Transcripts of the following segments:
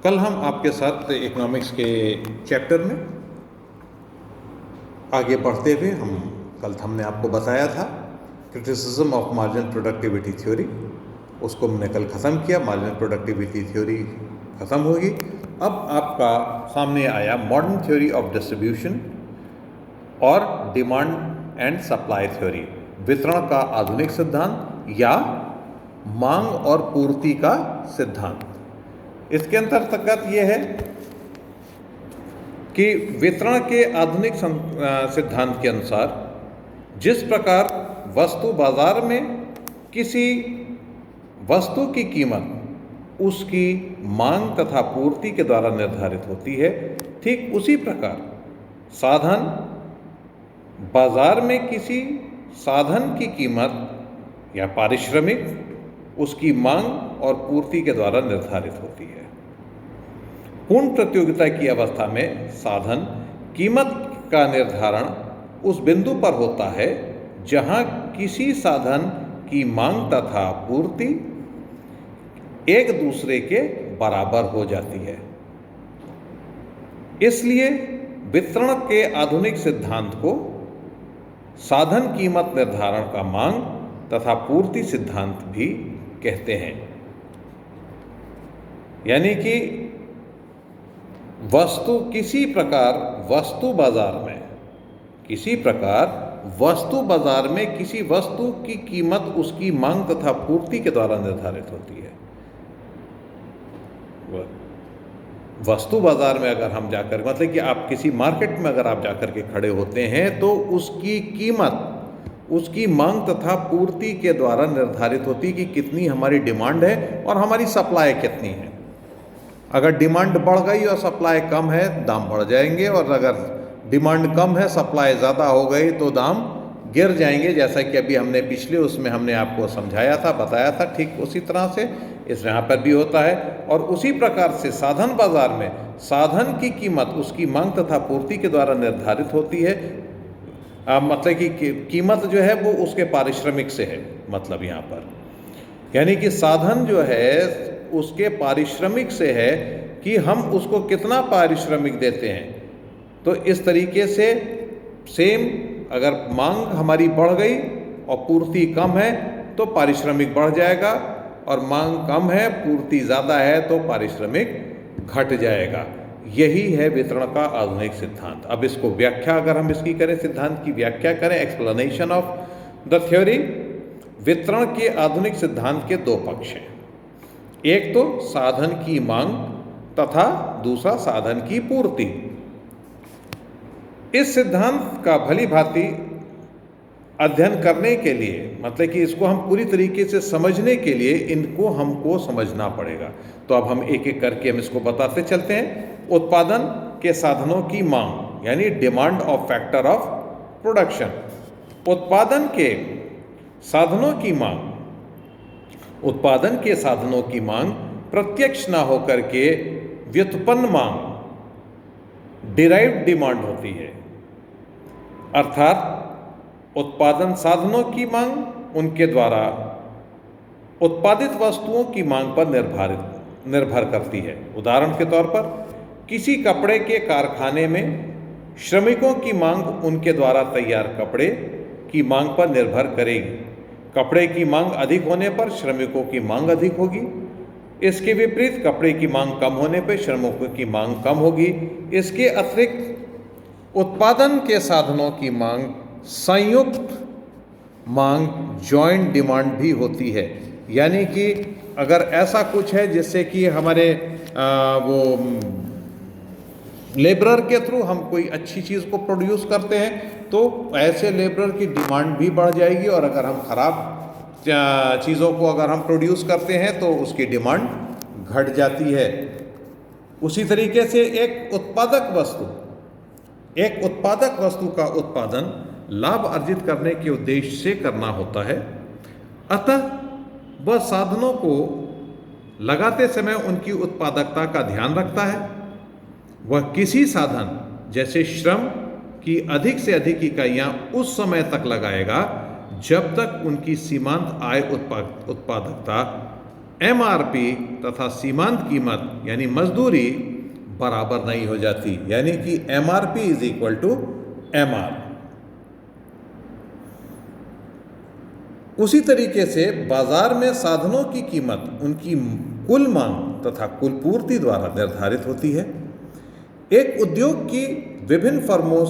कल हम आपके साथ इकोनॉमिक्स के चैप्टर में आगे बढ़ते हुए कल हमने आपको बताया था criticism of marginal productivity theory, उसको हमने कल ख़त्म किया। मार्जिनल प्रोडक्टिविटी थ्योरी ख़त्म होगी। अब आपका सामने आया मॉडर्न थ्योरी ऑफ डिस्ट्रीब्यूशन और डिमांड एंड सप्लाई थ्योरी, वितरण का आधुनिक सिद्धांत या मांग और पूर्ति का सिद्धांत। इसके अंतर्गत ये है कि वितरण के आधुनिक सिद्धांत के अनुसार जिस प्रकार वस्तु बाजार में किसी वस्तु की कीमत उसकी मांग तथा पूर्ति के द्वारा निर्धारित होती है, ठीक उसी प्रकार साधन बाजार में किसी साधन की कीमत या पारिश्रमिक उसकी मांग और पूर्ति के द्वारा निर्धारित होती है। पूर्ण प्रतियोगिता की अवस्था में साधन कीमत का निर्धारण उस बिंदु पर होता है जहां किसी साधन की मांग तथा पूर्ति एक दूसरे के बराबर हो जाती है। इसलिए वितरण के आधुनिक सिद्धांत को साधन कीमत निर्धारण का मांग तथा पूर्ति सिद्धांत भी कहते हैं। यानी कि किसी प्रकार वस्तु बाजार में किसी वस्तु की कीमत उसकी मांग तथा पूर्ति के द्वारा निर्धारित होती है। वस्तु बाजार में अगर हम जाकर, मतलब कि आप किसी मार्केट में अगर आप जाकर के खड़े होते हैं तो उसकी कीमत उसकी मांग तथा पूर्ति के द्वारा निर्धारित होती है कि कितनी हमारी डिमांड है और हमारी सप्लाई कितनी है। अगर डिमांड बढ़ गई और सप्लाई कम है, दाम बढ़ जाएंगे, और अगर डिमांड कम है, सप्लाई ज़्यादा हो गई तो दाम गिर जाएंगे। जैसा कि अभी हमने पिछले उसमें हमने आपको समझाया था, बताया था, ठीक उसी तरह से इस यहाँ पर भी होता है। और उसी प्रकार से साधन बाजार में साधन की कीमत उसकी मांग तथा पूर्ति के द्वारा निर्धारित होती है। मतलब कि कीमत जो है वो उसके पारिश्रमिक से है, मतलब यहाँ पर यानी कि साधन जो है उसके पारिश्रमिक से है कि हम उसको कितना पारिश्रमिक देते हैं। तो इस तरीके से सेम, अगर मांग हमारी बढ़ गई और पूर्ति कम है तो पारिश्रमिक बढ़ जाएगा, और मांग कम है पूर्ति ज़्यादा है तो पारिश्रमिक घट जाएगा। यही है वितरण का आधुनिक सिद्धांत। अब इसको व्याख्या अगर हम इसकी करें, सिद्धांत की व्याख्या करें, एक्सप्लेनेशन ऑफ द थ्योरी, वितरण के आधुनिक सिद्धांत के दो पक्ष हैं। एक तो साधन की मांग तथा दूसरा साधन की पूर्ति। इस सिद्धांत का भली भांति अध्ययन करने के लिए, मतलब कि इसको हम पूरी तरीके से समझने के लिए इनको हमको समझना पड़ेगा। तो अब हम एक एक करके हम इसको बताते चलते हैं। उत्पादन के साधनों की मांग यानी demand of factor of production. उत्पादन के साधनों की मांग, उत्पादन के साधनों की मांग प्रत्यक्ष ना होकर के व्युत्पन्न मांग, डिराइव्ड डिमांड होती है। अर्थात उत्पादन साधनों की मांग उनके द्वारा उत्पादित वस्तुओं की मांग पर निर्भर करती है। उदाहरण के तौर पर किसी कपड़े के कारखाने में श्रमिकों की मांग उनके द्वारा तैयार कपड़े की मांग पर निर्भर करेगी। कपड़े की मांग अधिक होने पर श्रमिकों की मांग अधिक होगी। इसके विपरीत कपड़े की मांग कम होने पर श्रमिकों की मांग कम होगी। इसके अतिरिक्त उत्पादन के साधनों की मांग संयुक्त मांग, जॉइंट डिमांड भी होती है। यानी कि अगर ऐसा कुछ है जिससे कि हमारे वो लेबरर के थ्रू हम कोई अच्छी चीज़ को प्रोड्यूस करते हैं तो ऐसे लेबरर की डिमांड भी बढ़ जाएगी, और अगर हम खराब चीज़ों को अगर हम प्रोड्यूस करते हैं तो उसकी डिमांड घट जाती है। उसी तरीके से एक उत्पादक वस्तु का उत्पादन लाभ अर्जित करने के उद्देश्य से करना होता है। अतः वह साधनों को लगाते समय उनकी उत्पादकता का ध्यान रखता है। वह किसी साधन जैसे श्रम की अधिक से अधिक इकाइयां उस समय तक लगाएगा जब तक उनकी सीमांत आय उत्पादकता एमआरपी तथा सीमांत कीमत यानी मजदूरी बराबर नहीं हो जाती, यानी कि MRP is equal to MR. उसी तरीके से बाजार में साधनों की कीमत उनकी कुल मांग तथा कुल पूर्ति द्वारा निर्धारित होती है। एक उद्योग की विभिन्न फर्मों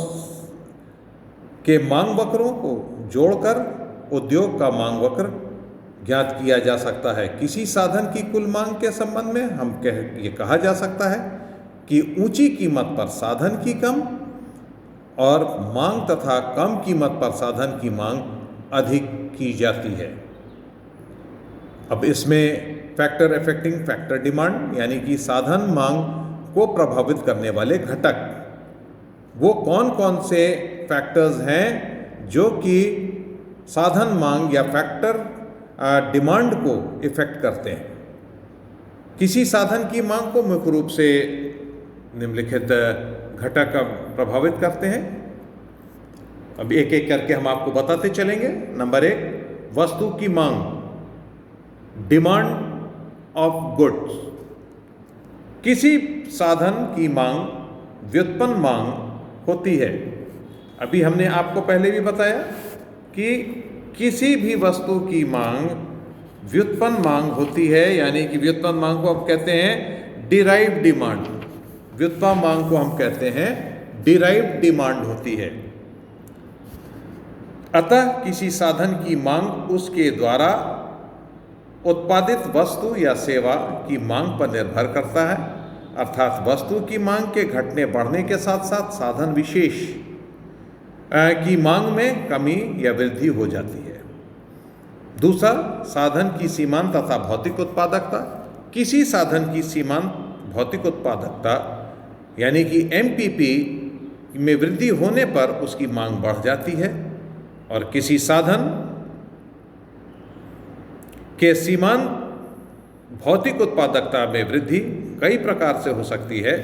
के मांग वक्रों को जोड़कर उद्योग का मांग वक्र ज्ञात किया जा सकता है। किसी साधन की कुल मांग के संबंध में ये कहा जा सकता है कि ऊंची कीमत पर साधन की कम और मांग तथा कम कीमत पर साधन की मांग अधिक की जाती है। अब इसमें फैक्टर अफेक्टिंग फैक्टर डिमांड यानी कि साधन मांग को प्रभावित करने वाले घटक वो कौन कौन से फैक्टर्स हैं जो कि साधन मांग या फैक्टर डिमांड को इफेक्ट करते हैं। किसी साधन की मांग को मुख्य रूप से निम्नलिखित घटक प्रभावित करते हैं। अब एक एक करके हम आपको बताते चलेंगे। नंबर 1, वस्तु की मांग, डिमांड ऑफ गुड्स। किसी साधन की मांग व्युत्पन्न मांग होती है। अभी हमने आपको पहले भी बताया कि किसी भी वस्तु की मांग व्युत्पन्न मांग होती है, यानी कि व्युत्पन्न मांग को हम कहते हैं डिराइव्ड डिमांड। व्युत्पन्न मांग को हम कहते हैं डिराइव्ड डिमांड होती है। अतः किसी साधन की मांग उसके द्वारा उत्पादित वस्तु या सेवा की मांग पर निर्भर करता है, अर्थात वस्तु की मांग के घटने बढ़ने के साथ साथ साधन विशेष की मांग में कमी या वृद्धि हो जाती है। दूसरा, साधन की सीमांत तथा भौतिक उत्पादकता। किसी साधन की सीमांत भौतिक उत्पादकता यानी कि एमपीपी में वृद्धि होने पर उसकी मांग बढ़ जाती है, और किसी साधन के सीमांत भौतिक उत्पादकता में वृद्धि कई प्रकार से हो सकती है,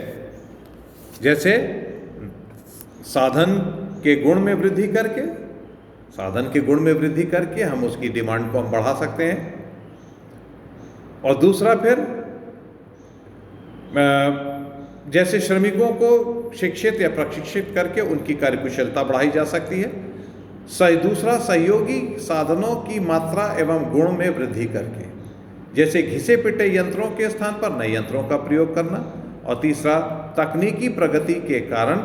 जैसे साधन के गुण में वृद्धि करके, साधन के गुण में वृद्धि करके हम उसकी डिमांड को हम बढ़ा सकते हैं। और दूसरा फिर जैसे श्रमिकों को शिक्षित या प्रशिक्षित करके उनकी कार्यकुशलता बढ़ाई जा सकती है। दूसरा, सहयोगी साधनों की मात्रा एवं गुण में वृद्धि करके, जैसे घिसे पिटे यंत्रों के स्थान पर नए यंत्रों का प्रयोग करना। और तीसरा, तकनीकी प्रगति के कारण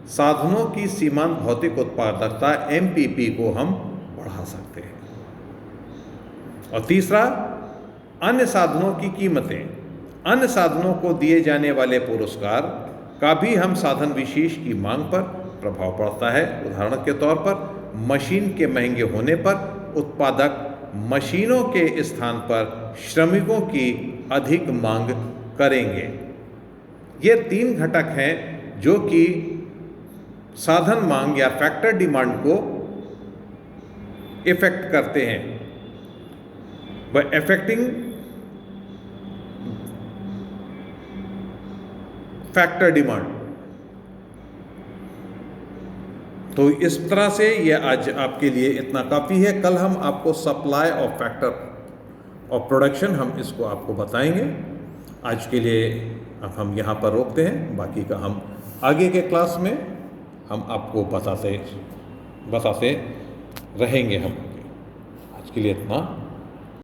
साधनों की सीमांत भौतिक उत्पादकता एमपीपी को हम बढ़ा सकते हैं। और तीसरा, अन्य साधनों की कीमतें। अन्य साधनों को दिए जाने वाले पुरस्कार का भी हम साधन विशेष की मांग पर प्रभाव पड़ता है। उदाहरण के तौर पर मशीन के महंगे होने पर उत्पादक मशीनों के स्थान पर श्रमिकों की अधिक मांग करेंगे। ये 3 घटक हैं जो कि साधन मांग या फैक्टर डिमांड को इफेक्ट करते हैं। By affecting factor demand. तो इस तरह से ये आज आपके लिए इतना काफ़ी है। कल हम आपको supply of factor of production हम इसको आपको बताएंगे। आज के लिए अब हम यहाँ पर रोकते हैं, बाकी का हम आगे के क्लास में हम आपको बताते रहेंगे। हम आज के लिए इतना